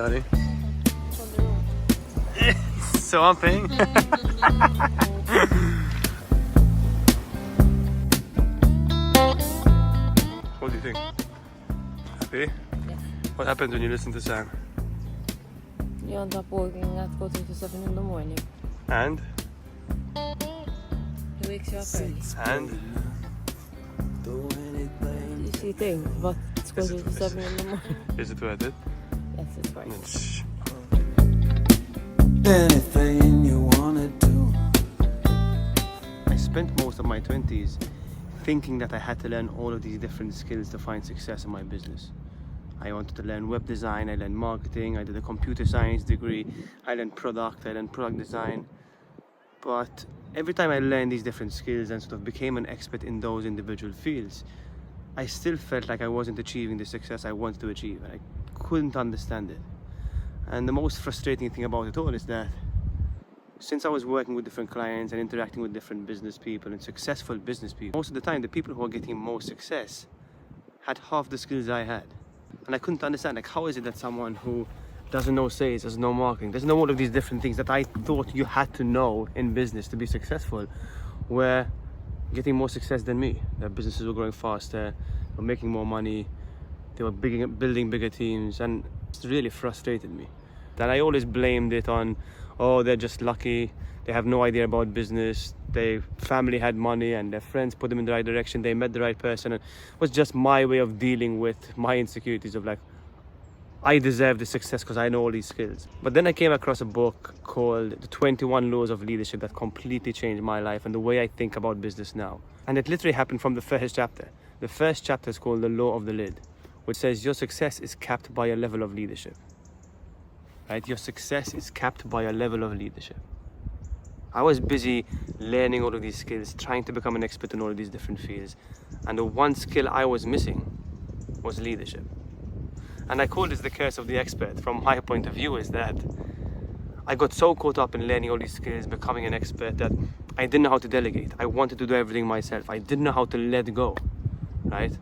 Daddy? So I'm paying. What do you think? Happy? Yes. What happens when you listen to Sam? You end up working at quarter to 7 in the morning. And? He wakes you up early. And? You see things, but it's quarter to 7 in the morning. Is it worth it? Yes, it's right. It's... Anything you wanna do. I spent most of my 20s thinking that I had to learn all of these different skills to find success in my business. I wanted to learn web design, I learned marketing, I did a computer science degree, I learned product design. But every time I learned these different skills and sort of became an expert in those individual fields, I still felt like I wasn't achieving the success I wanted to achieve, and I couldn't understand it. And the most frustrating thing about it all is that since I was working with different clients and interacting with different business people and successful business people, most of the time the people who are getting most success had half the skills I had. And I couldn't understand, like, how is it that someone who doesn't know sales, doesn't know marketing, doesn't know all of these different things that I thought you had to know in business to be successful, were getting more success than me. Their businesses were growing faster, were making more money, they were building bigger teams, and it really frustrated me. And I always blamed it on, oh, they're just lucky, they have no idea about business, their family had money and their friends put them in the right direction, they met the right person. And it was just my way of dealing with my insecurities of like, I deserve the success because I know all these skills. But then I came across a book called The 21 Laws of Leadership that completely changed my life and the way I think about business now. And it literally happened from the first chapter. The first chapter is called The Law of the Lid, which says your success is capped by a level of leadership. Right? Your success is capped by a level of leadership. I was busy learning all of these skills, trying to become an expert in all of these different fields. And the one skill I was missing was leadership. And I call this the curse of the expert. From my point of view is that I got so caught up in learning all these skills, becoming an expert, that I didn't know how to delegate. I wanted to do everything myself. I didn't know how to let go, right?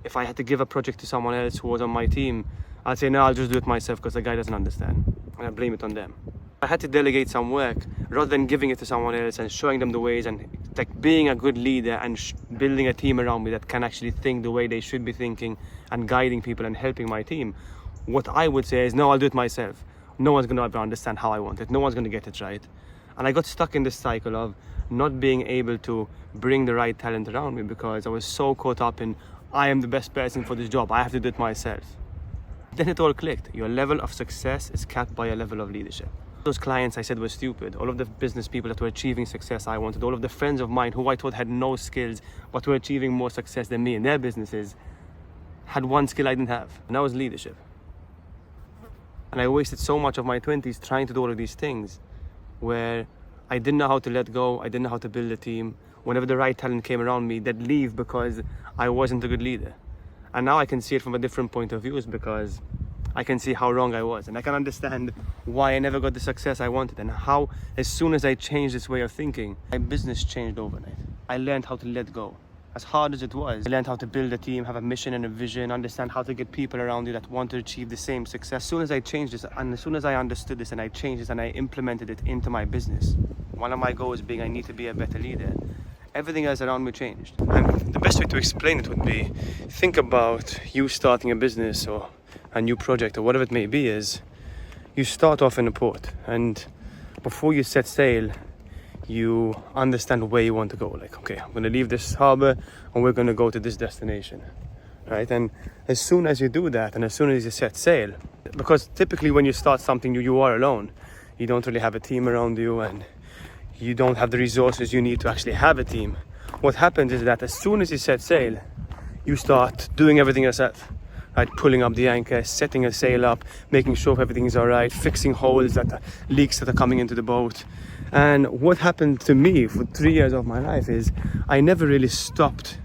If I had to give a project to someone else who was on my team, I'd say, no, I'll just do it myself because the guy doesn't understand. And I blame it on them. I had to delegate some work rather than giving it to someone else and showing them the ways and like being a good leader and building a team around me that can actually think the way they should be thinking and guiding people and helping my team. What I would say is, no, I'll do it myself. No one's going to ever understand how I want it. No one's going to get it right. And I got stuck in this cycle of not being able to bring the right talent around me because I was so caught up in, I am the best person for this job. I have to do it myself. Then it all clicked. Your level of success is capped by a level of leadership. Those clients I said were stupid, all of the business people that were achieving success I wanted, all of the friends of mine who I thought had no skills but were achieving more success than me in their businesses, had one skill I didn't have, and that was leadership. And I wasted so much of my 20s trying to do all of these things where I didn't know how to let go, I didn't know how to build a team. Whenever the right talent came around me, they'd leave because I wasn't a good leader. And now I can see it from a different point of view because I can see how wrong I was, and I can understand why I never got the success I wanted, and how as soon as I changed this way of thinking, my business changed overnight. I learned how to let go. As hard as it was, I learned how to build a team, have a mission and a vision, understand how to get people around you that want to achieve the same success. As soon as I changed this, and as soon as I understood this and I changed this and I implemented it into my business, one of my goals being I need to be a better leader, everything else around me changed. And the best way to explain it would be, think about you starting a business or a new project or whatever it may be. Is you start off in a port, and before you set sail you understand where you want to go. Like, okay, I'm going to leave this harbor and we're going to go to this destination, right? And as soon as you do that and as soon as you set sail, because typically when you start something new, you are alone. You don't really have a team around you and you don't have the resources you need to actually have a team. What happens is that as soon as you set sail, you start doing everything yourself. Right, pulling up the anchor, setting a sail up, making sure everything is all right, fixing holes leaks that are coming into the boat. And what happened to me for 3 years of my life is I never really stopped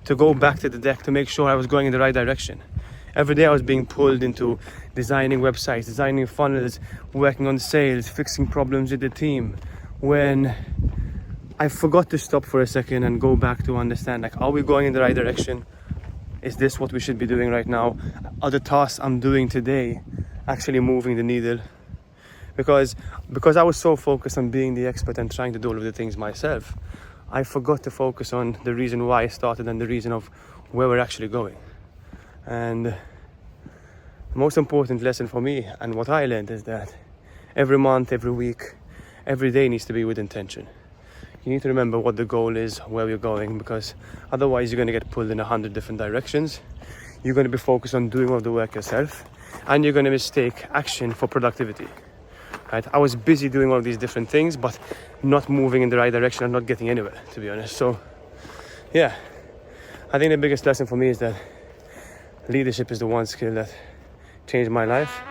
to go back to the deck to make sure I was going in the right direction. Every day I was being pulled into designing websites, designing funnels, working on sales, fixing problems with the team, when I forgot to stop for a second and go back to understand, like, are we going in the right direction? Is this what we should be doing right now? Are the tasks I'm doing today actually moving the needle, because I was so focused on being the expert and trying to do all of the things myself, I forgot to focus on the reason why I started and the reason of where we're actually going. And the most important lesson for me and what I learned is that every month, every week, every day needs to be with intention. You need to remember what the goal is, where we're going, because otherwise you're going to get pulled in 100 different directions. You're going to be focused on doing all the work yourself, and you're going to mistake action for productivity. Right? I was busy doing all these different things, but not moving in the right direction and not getting anywhere, to be honest. So, yeah, I think the biggest lesson for me is that leadership is the one skill that changed my life.